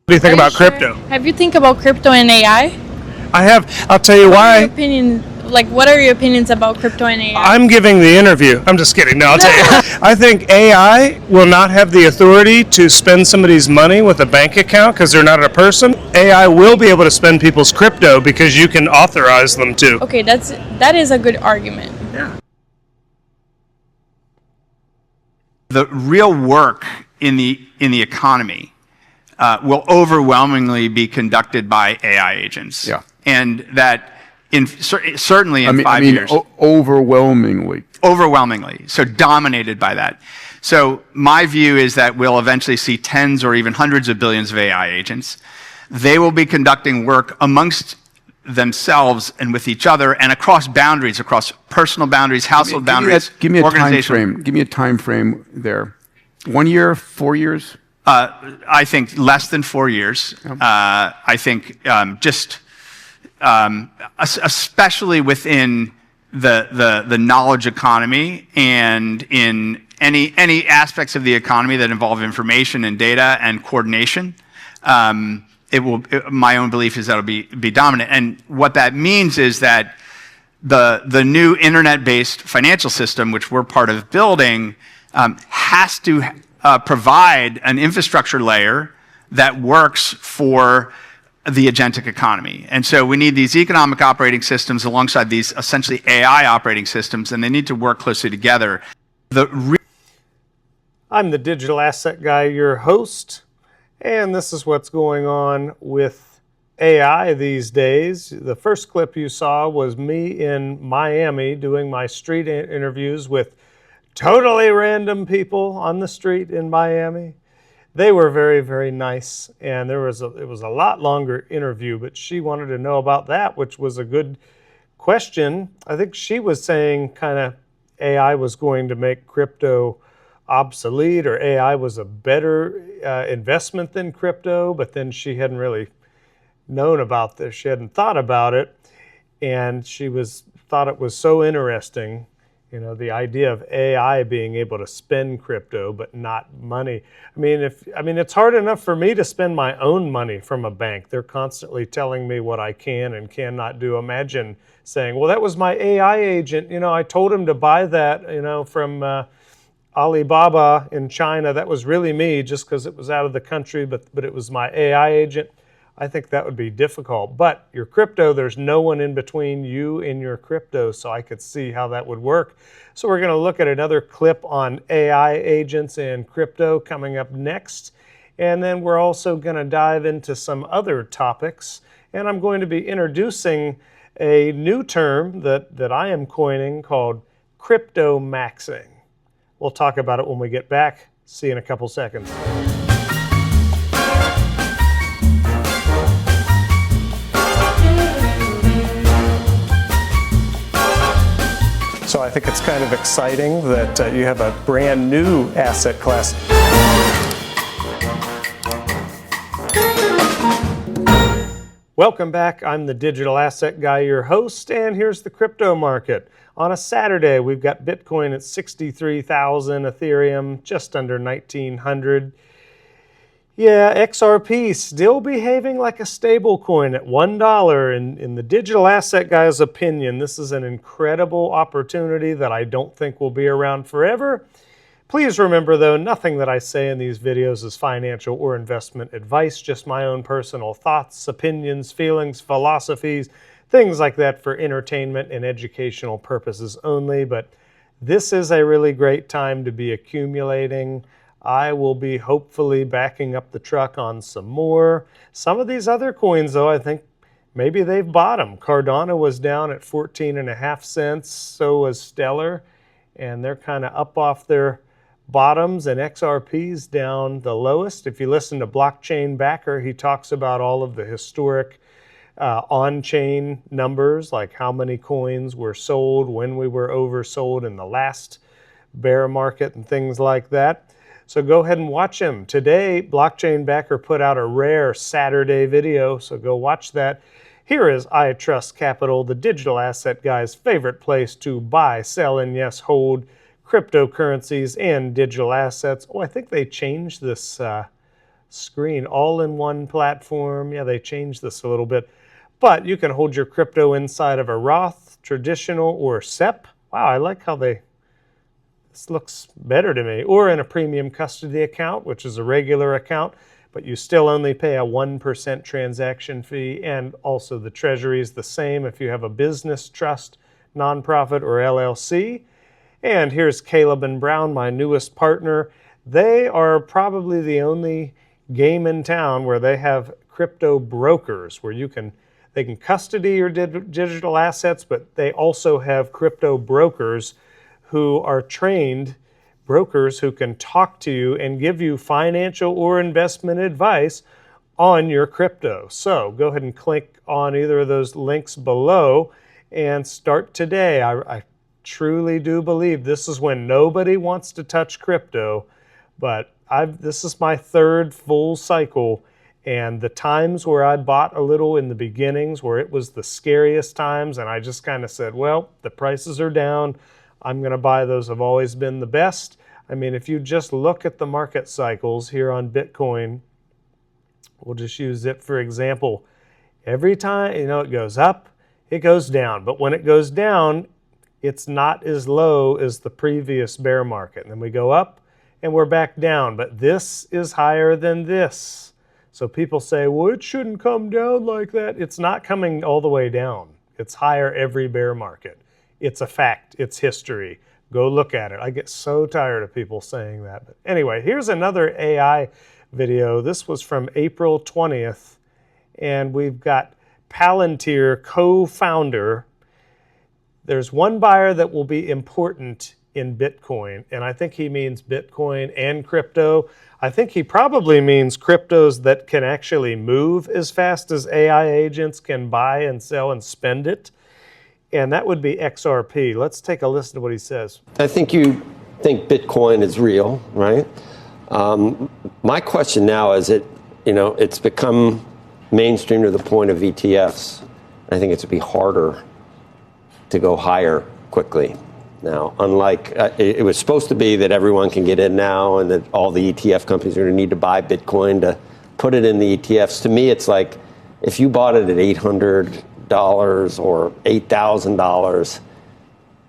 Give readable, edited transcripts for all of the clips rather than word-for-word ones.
What do you think about crypto? Have you think about crypto and AI? I have. I'll tell you why. What are your opinions about crypto and AI? I'm giving the interview. I'm just kidding. No, I'll tell you. I think AI will not have the authority to spend somebody's money with a bank account because they're not a person. AI will be able to spend people's crypto because you can authorize them to. Okay, that is a good argument. Yeah. The real work in the economy will overwhelmingly be conducted by AI agents. Yeah. And that certainly in 5 years. Overwhelmingly. Overwhelmingly. So dominated by that. So my view is that we'll eventually see tens or even hundreds of billions of AI agents. They will be conducting work amongst themselves and with each other and across boundaries, across personal boundaries, household boundaries, give me a time organizational. frame. Give me a time frame there. 1 year, 4 years? I think less than 4 years. I think especially within the knowledge economy and in any aspects of the economy that involve information and data and coordination. My own belief is that it'll be dominant. And what that means is that the new internet-based financial system, which we're part of building, has to provide an infrastructure layer that works for the agentic economy. And so we need these economic operating systems alongside these essentially AI operating systems, and they need to work closely together. I'm the Digital Asset Guy, your host, and this is what's going on with AI these days. The first clip you saw was me in Miami doing my street interviews with totally random people on the street in Miami. They were very, very nice, and it was a lot longer interview, but she wanted to know about that, which was a good question. I think she was saying kind of AI was going to make crypto obsolete, or AI was a better investment than crypto, but then she hadn't really known about this. She hadn't thought about it, and thought it was so interesting. You know, the idea of AI being able to spend crypto but not money. I mean, it's hard enough for me to spend my own money from a bank. They're constantly telling me what I can and cannot do. Imagine saying, well, that was my AI agent. You know, I told him to buy that, from Alibaba in China. That was really me just because it was out of the country, but it was my AI agent. I think that would be difficult. But your crypto, there's no one in between you and your crypto, so I could see how that would work. So we're going to look at another clip on AI agents and crypto coming up next. And then we're also going to dive into some other topics. And I'm going to be introducing a new term that I am coining called crypto maxing. We'll talk about it when we get back. See you in a couple seconds. So I think it's kind of exciting that you have a brand new asset class. Welcome back. I'm the Digital Asset Guy, your host, and here's the crypto market. On a Saturday, we've got Bitcoin at 63,000, Ethereum just under 1,900. Yeah, XRP still behaving like a stable coin at $1. In the Digital Asset Guy's opinion, this is an incredible opportunity that I don't think will be around forever. Please remember, though, nothing that I say in these videos is financial or investment advice, just my own personal thoughts, opinions, feelings, philosophies, things like that for entertainment and educational purposes only. But this is a really great time to be accumulating. I will be hopefully backing up the truck on some more. Some of these other coins, though, I think maybe they've bottomed. Cardano was down at 14.5 cents, so was Stellar, and they're kind of up off their bottoms, and XRP's down the lowest. If you listen to Blockchain Backer, he talks about all of the historic on-chain numbers, like how many coins were sold, when we were oversold in the last bear market, and things like that. So go ahead and watch him. Today, Blockchain Backer put out a rare Saturday video, so go watch that. Here is I Trust Capital, the Digital Asset Guy's favorite place to buy, sell, and yes, hold cryptocurrencies and digital assets. Oh, I think they changed this screen, all in one platform. Yeah, they changed this a little bit. But you can hold your crypto inside of a Roth, traditional, or SEP. Wow, I like how this looks better to me. Or in a premium custody account, which is a regular account, but you still only pay a 1% transaction fee. And also the treasury is the same if you have a business trust, nonprofit, or LLC. And here's Caleb and Brown, my newest partner. They are probably the only game in town where they have crypto brokers where they can custody your digital assets, but they also have crypto brokers who are trained brokers who can talk to you and give you financial or investment advice on your crypto. So go ahead and click on either of those links below and start today. I truly do believe this is when nobody wants to touch crypto, but this is my third full cycle. And the times where I bought a little in the beginnings, where it was the scariest times, and I just kind of said, well, the prices are down, I'm going to buy those, have always been the best. I mean, if you just look at the market cycles here on Bitcoin, we'll just use it for example. Every time, it goes up, it goes down. But when it goes down, it's not as low as the previous bear market. And then we go up and we're back down. But this is higher than this. So people say, well, it shouldn't come down like that. It's not coming all the way down. It's higher every bear market. It's a fact. It's history. Go look at it. I get so tired of people saying that. But anyway, here's another AI video. This was from April 20th. And we've got Palantir co-founder. There's one buyer that will be important in Bitcoin. And I think he means Bitcoin and crypto. I think he probably means cryptos that can actually move as fast as AI agents can buy and sell and spend it. And that would be XRP. Let's take a listen to what he says. I think you think Bitcoin is real, right? My question now is it's become mainstream to the point of ETFs. I think it's to be harder to go higher quickly. Now, unlike it was supposed to be that everyone can get in now and that all the ETF companies are going to need to buy Bitcoin to put it in the ETFs. To me, it's like if you bought it at $800 or $8,000,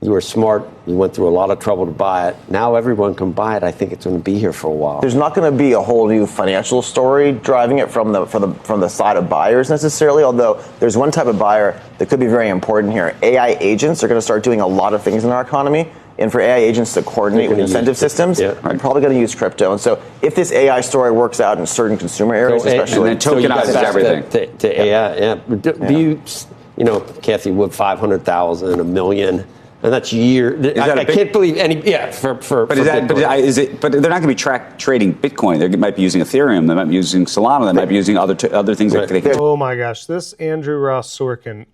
you were smart. You went through a lot of trouble to buy it. Now everyone can buy it. I think it's going to be here for a while. There's not going to be a whole new financial story driving it from the side of buyers necessarily, although there's one type of buyer that could be very important here. AI agents are going to start doing a lot of things in our economy. And for AI agents to coordinate with incentive systems, they're probably going to use crypto. And so if this AI story works out in certain consumer areas, especially... And then tokenizes everything. To AI, do you, Kathy Wood, 500,000, $1 million... And that's I can't believe any. Yeah, but they're not going to be trading Bitcoin. They might be using Ethereum. They might be using Solana. They might be using other things. Right. Oh my gosh, this Andrew Ross Sorkin,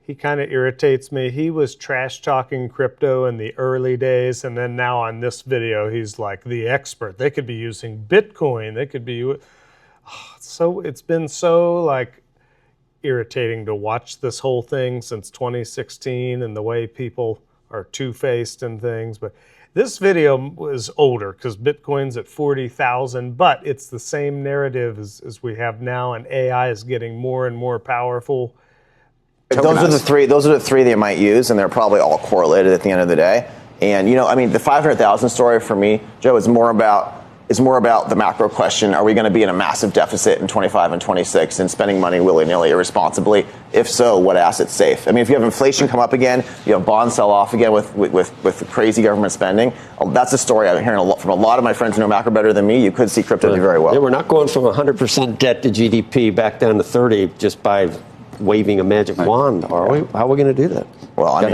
he kind of irritates me. He was trash talking crypto in the early days, and then now on this video, he's like the expert. They could be using Bitcoin. They could be. So it's been so irritating to watch this whole thing since 2016 and the way people are two-faced and things. But this video was older because Bitcoin's at 40,000, but it's the same narrative as we have now, and AI is getting more and more powerful. Those are the three they might use, and they're probably all correlated at the end of the day. And the 500,000 story for me, Joe, is more about the macro question. Are we going to be in a massive deficit in 25 and 26 and spending money willy-nilly, irresponsibly? If so, what asset's safe? I mean, if you have inflation come up again, you have bonds sell off again with crazy government spending, that's a story I'm hearing from a lot of my friends who know macro better than me. You could see crypto do very well. Yeah, we're not going from 100% debt to GDP back down to 30 just by waving a magic wand, are we? How are we going to do that? Well, you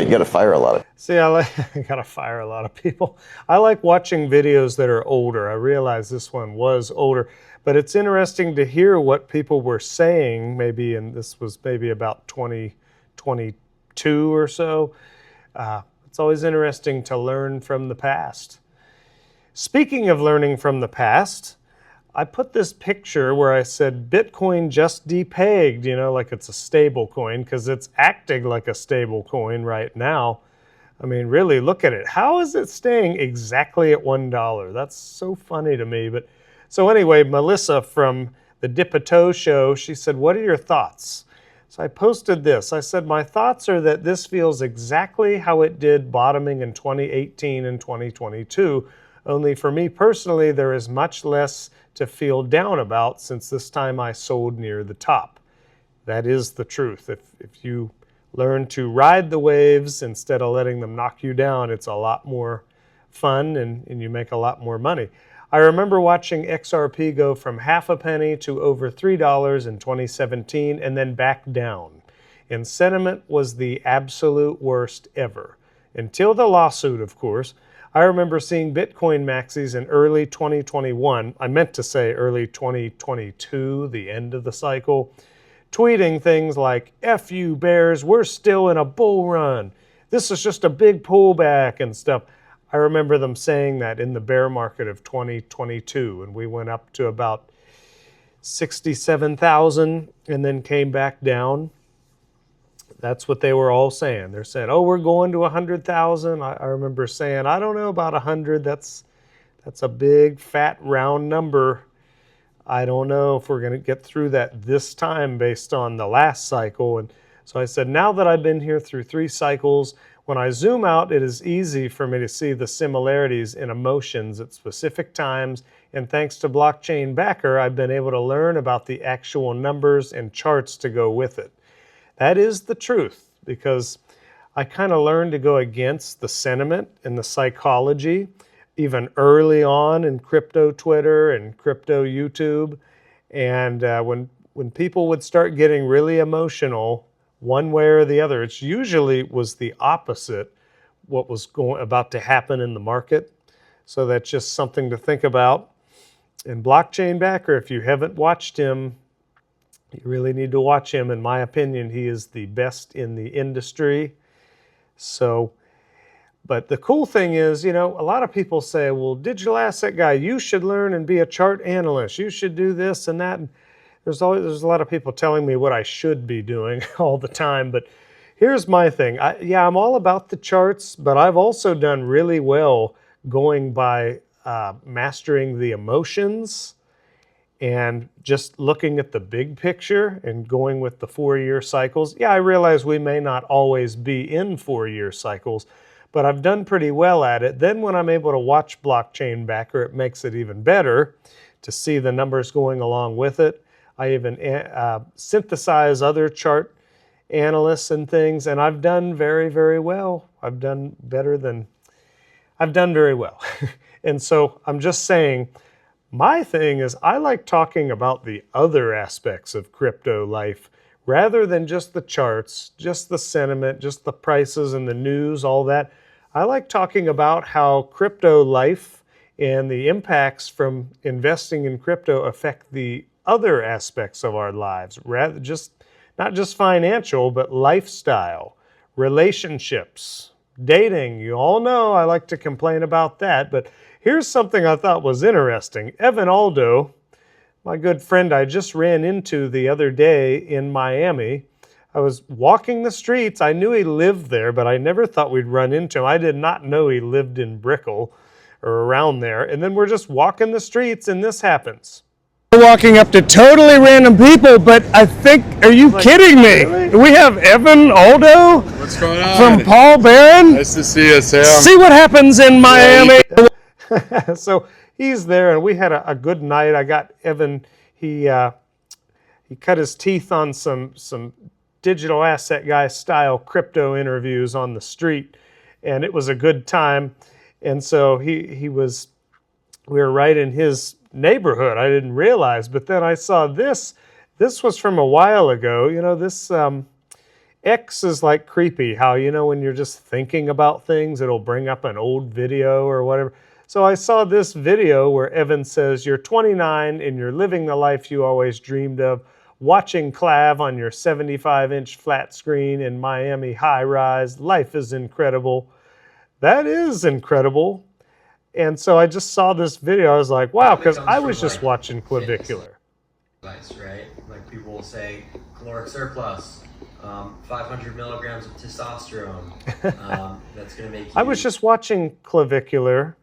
got to fire a lot of. See, I got to fire a lot of people. I like watching videos that are older. I realize this one was older, but it's interesting to hear what people were saying. And this was maybe about 2022 or so. It's always interesting to learn from the past. Speaking of learning from the past, I put this picture where I said Bitcoin just depegged, like it's a stable coin, because it's acting like a stable coin right now. I mean, really, look at it. How is it staying exactly at $1? That's so funny to me. But So anyway, Melissa from the Dip a Toe show, she said, what are your thoughts? So I posted this. I said, my thoughts are that this feels exactly how it did bottoming in 2018 and 2022. Only for me personally, there is much less to feel down about since this time I sold near the top. That is the truth. If you learn to ride the waves instead of letting them knock you down, it's a lot more fun and you make a lot more money. I remember watching XRP go from half a penny to over $3 in 2017 and then back down. And sentiment was the absolute worst ever. Until the lawsuit, of course. I remember seeing Bitcoin maxis in early 2021. I meant to say early 2022, the end of the cycle, tweeting things like, F you bears, we're still in a bull run. This is just a big pullback and stuff. I remember them saying that in the bear market of 2022, and we went up to about 67,000 and then came back down. That's what they were all saying. They're saying, oh, we're going to 100,000. I remember saying, I don't know about 100. That's a big, fat, round number. I don't know if we're going to get through that this time based on the last cycle. And so I said, now that I've been here through 3 cycles, when I zoom out, it is easy for me to see the similarities in emotions at specific times. And thanks to Blockchain Backer, I've been able to learn about the actual numbers and charts to go with it. That is the truth, because I kind of learned to go against the sentiment and the psychology, even early on in crypto Twitter and crypto YouTube. And when people would start getting really emotional, one way or the other, it usually was the opposite what was about to happen in the market. So that's just something to think about. And Blockchain Backer, if you haven't watched him, you really need to watch him. In my opinion, he is the best in the industry. So, but the cool thing is, a lot of people say, well, digital asset guy, you should learn and be a chart analyst. You should do this and that. And there's a lot of people telling me what I should be doing all the time. But here's my thing. I'm all about the charts, but I've also done really well going by mastering the emotions and just looking at the big picture and going with the 4-year cycles. Yeah, I realize we may not always be in 4-year cycles, but I've done pretty well at it. Then when I'm able to watch Blockchain Backer, it makes it even better to see the numbers going along with it. I even synthesize other chart analysts and things, and I've done very, very well. I've done very well. And so I'm just saying, my thing is I like talking about the other aspects of crypto life rather than just the charts, just the sentiment, just the prices and the news, all that. I like talking about how crypto life and the impacts from investing in crypto affect the other aspects of our lives, rather not just financial, but lifestyle, relationships, dating. You all know I like to complain about that, but here's something I thought was interesting. Evan Aldo, my good friend I just ran into the other day in Miami. I was walking the streets. I knew he lived there, but I never thought we'd run into him. I did not know he lived in Brickell or around there. And then we're just walking the streets and this happens. Walking up to totally random people, but I think, are you kidding me? Really? We have Evan Aldo. What's going on? From Paul Barron. Nice to see you, Sam. See what happens in Miami. So he's there, and we had a good night. I got Evan. He cut his teeth on some digital asset guy style crypto interviews on the street, and it was a good time. And so we were right in his neighborhood. I didn't realize, but then I saw this. This was from a while ago. This X is like creepy. How when you're just thinking about things, it'll bring up an old video or whatever. So I saw this video where Evan says, you're 29 and you're living the life you always dreamed of, watching Clav on your 75-inch flat screen in Miami high-rise. Life is incredible. That is incredible. And so I just saw this video. I was like, wow, because I was just watching Clavicular. Right? Like people will say caloric surplus, 500 milligrams of testosterone. That's going to make you... I was just watching Clavicular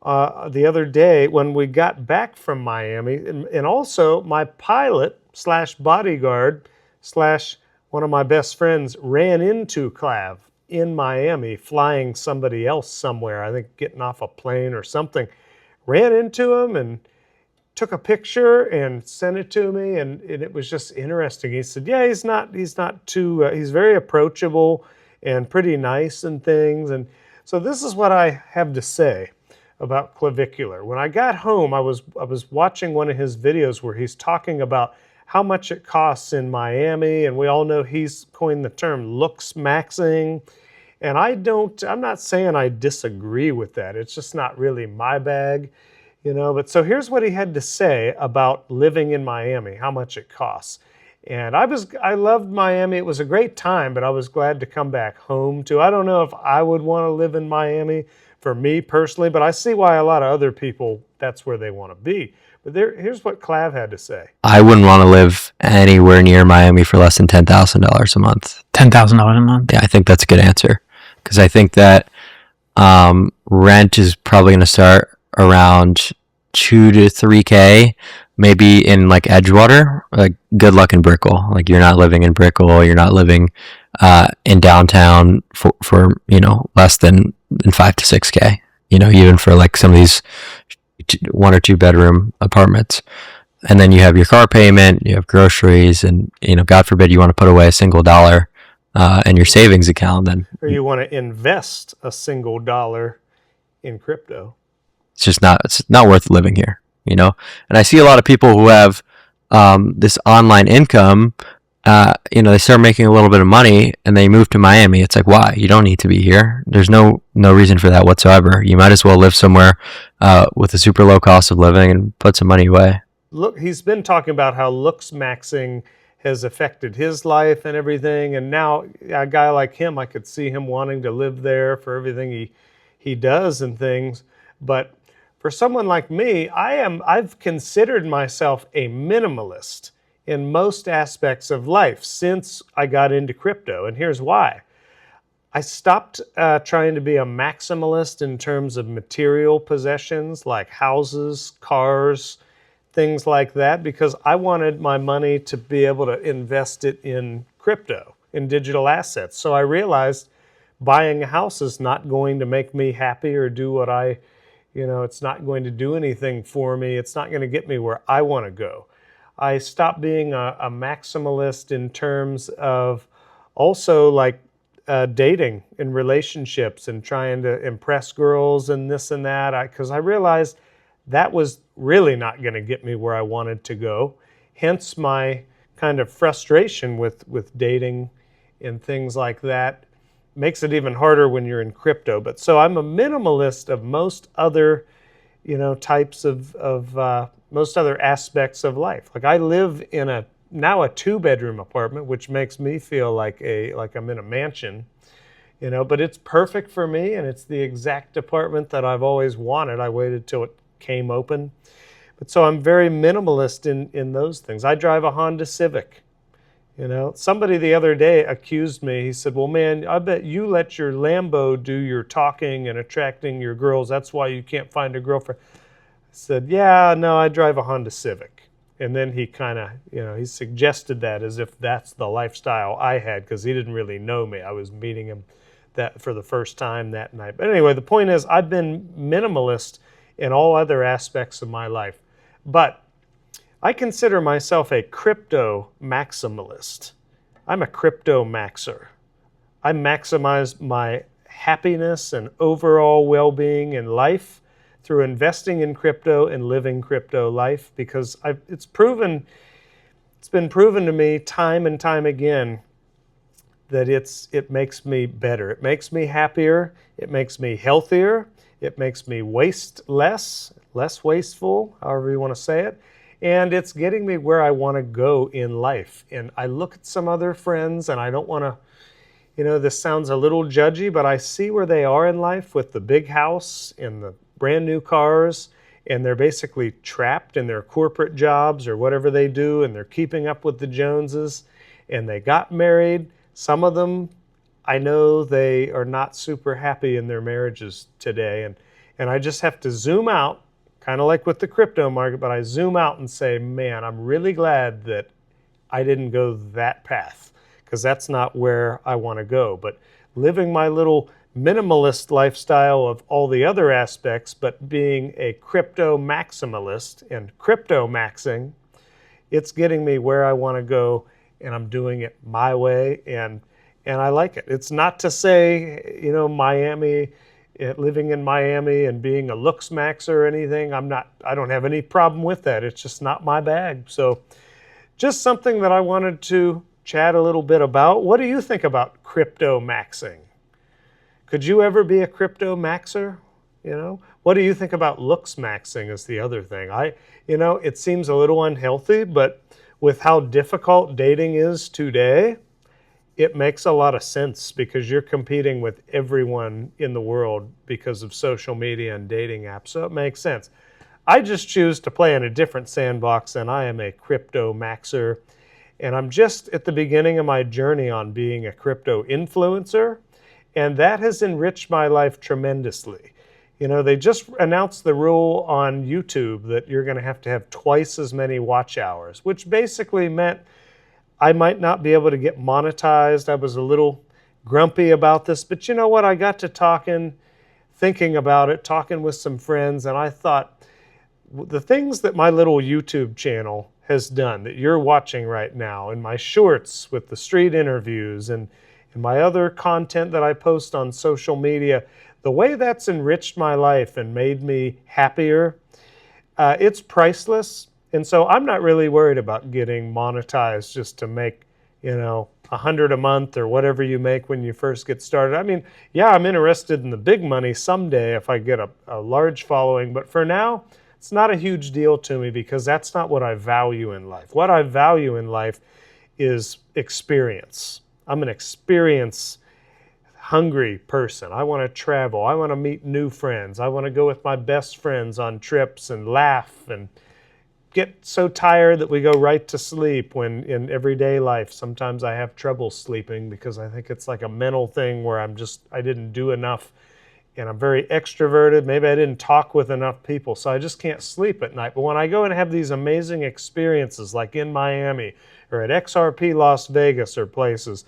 the other day when we got back from Miami, and also my pilot slash bodyguard slash one of my best friends ran into Clav in Miami, flying somebody else somewhere, I think getting off a plane or something, ran into him and took a picture and sent it to me, and it was just interesting. He said, yeah, he's not too, he's very approachable and pretty nice and things. And so this is what I have to say about clavicular. When I got home, I was watching one of his videos where he's talking about how much it costs in Miami, and we all know he's coined the term looks maxing. And I'm not saying I disagree with that. It's just not really my bag. But so here's what he had to say about living in Miami, how much it costs. And I loved Miami. It was a great time, but I was glad to come back home too. I don't know if I would want to live in Miami for me personally, but I see why a lot of other people, that's where they want to be. But here's what Clav had to say. I wouldn't want to live anywhere near Miami for less than $10,000 a month. $10,000 a month? Yeah, I think that's a good answer. Because I think that rent is probably going to start around 2 to 3K, maybe in like Edgewater. Like, good luck in Brickell. Like, you're not living in Brickell. You're not living in downtown for less than 5 to 6K. Even for like some of these 1 or 2 bedroom apartments. And then you have your car payment, you have groceries, and God forbid you want to put away a single dollar in your savings account. Then or you want to invest a single dollar in crypto. It's not worth living here, And I see a lot of people who have this online income. They start making a little bit of money and they move to Miami. It's like, why? You don't need to be here. There's no reason for that whatsoever. You might as well live somewhere with a super low cost of living and put some money away. Look, he's been talking about how looks maxing has affected his life and everything. And now a guy like him, I could see him wanting to live there for everything he does and things. But for someone like me, I've considered myself a minimalist in most aspects of life since I got into crypto. And here's why. I stopped trying to be a maximalist in terms of material possessions like houses, cars, things like that, because I wanted my money to be able to invest it in crypto, in digital assets. So I realized buying a house is not going to make me happy or do what it's not going to do anything for me. It's not going to get me where I want to go. I stopped being a maximalist in terms of also like dating and relationships and trying to impress girls and this and that, because I realized that was really not going to get me where I wanted to go. Hence my kind of frustration with dating and things like that. Makes it even harder when you're in crypto. But so I'm a minimalist of most other, types of most other aspects of life. Like, I live in a 2-bedroom apartment, which makes me feel like I'm in a mansion, but it's perfect for me, and it's the exact apartment that I've always wanted. I waited till it came open. But so I'm very minimalist in those things. I drive a Honda Civic. Somebody the other day accused me. He said, well, man, I bet you let your Lambo do your talking and attracting your girls. That's why you can't find a girlfriend. I said, yeah, no, I drive a Honda Civic. And then he kind of, he suggested that as if that's the lifestyle I had, because he didn't really know me. I was meeting him that for the first time that night. But anyway, the point is, I've been minimalist in all other aspects of my life. But I consider myself a crypto maximalist. I'm a crypto maxer. I maximize my happiness and overall well-being in life through investing in crypto and living crypto life, because it's been proven to me time and time again that it makes me better. It makes me happier. It makes me healthier. It makes me waste less wasteful, however you want to say it. And it's getting me where I want to go in life. And I look at some other friends, and I don't want to, this sounds a little judgy, but I see where they are in life with the big house and the brand new cars, and they're basically trapped in their corporate jobs or whatever they do, and they're keeping up with the Joneses, and they got married. Some of them, I know they are not super happy in their marriages today, And I just have to zoom out, kind of like with the crypto market, but I zoom out and say, man, I'm really glad that I didn't go that path, because that's not where I want to go. But living my little minimalist lifestyle of all the other aspects, but being a crypto maximalist and crypto maxing, it's getting me where I want to go, and I'm doing it my way, and I like it. It's not to say, Miami, living in Miami and being a looks maxer or anything. I don't have any problem with that. It's just not my bag. So just something that I wanted to chat a little bit about. What do you think about crypto maxing? Could you ever be a crypto maxer? What do you think about looks maxing is the other thing. It seems a little unhealthy, but with how difficult dating is today, it makes a lot of sense, because you're competing with everyone in the world because of social media and dating apps. So it makes sense. I just choose to play in a different sandbox, and I am a crypto maxer. And I'm just at the beginning of my journey on being a crypto influencer. And that has enriched my life tremendously. They just announced the rule on YouTube that you're going to have twice as many watch hours, which basically meant I might not be able to get monetized. I was a little grumpy about this, but you know what? I got to thinking about it, talking with some friends, and I thought the things that my little YouTube channel has done that you're watching right now, and my shorts with the street interviews and my other content that I post on social media, the way that's enriched my life and made me happier, it's priceless. And so I'm not really worried about getting monetized just to make, $100 a month or whatever you make when you first get started. I mean, yeah, I'm interested in the big money someday if I get a large following, but for now, it's not a huge deal to me, because that's not what I value in life. What I value in life is experience. I'm an experience-hungry person. I want to travel. I want to meet new friends. I want to go with my best friends on trips and laugh and get so tired that we go right to sleep, when in everyday life, sometimes I have trouble sleeping because I think it's like a mental thing where I didn't do enough, and I'm very extroverted. Maybe I didn't talk with enough people, so I just can't sleep at night. But when I go and have these amazing experiences, like in Miami or at XRP Las Vegas or places,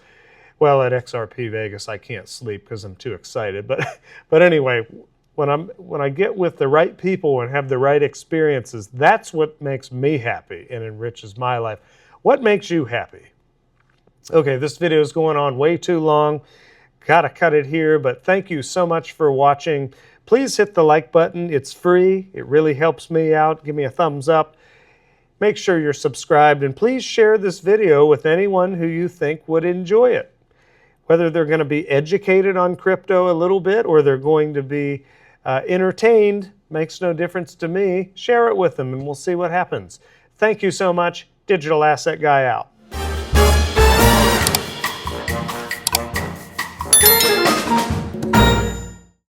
well, at XRP Vegas, I can't sleep because I'm too excited. But anyway, when I get with the right people and have the right experiences, that's what makes me happy and enriches my life. What makes you happy? Okay, this video is going on way too long. Gotta cut it here, but thank you so much for watching. Please hit the like button. It's free. It really helps me out. Give me a thumbs up. Make sure you're subscribed, and please share this video with anyone who you think would enjoy it. Whether they're going to be educated on crypto a little bit or they're going to be entertained, makes no difference to me. Share it with them and we'll see what happens. Thank you so much. Digital Asset Guy out.